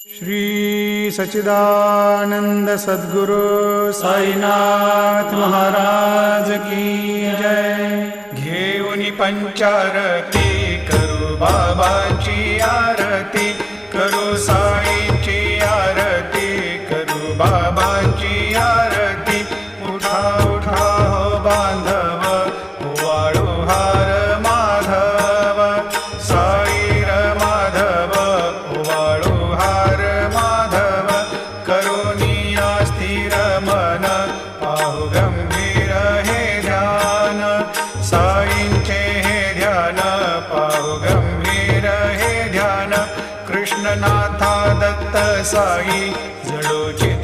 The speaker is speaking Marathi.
श्री सच्चिदानंद सद्गुरु साईनाथ महाराज की जय। घेऊनी पंचारती करू बाबाची आरती, करू साईंची आरती, करू बाबाची आरती। उठा उठा हो बांधव, वाळू हार माधव, साईर माधव, वाळू हार माधव। करुणिया स्थिर मन, पाहु गंभीर हे ध्यान, साईंचे हे ध्यान, पाहु गंभीर हे ध्यान। कृष्णनाथा दत्त साई जडोची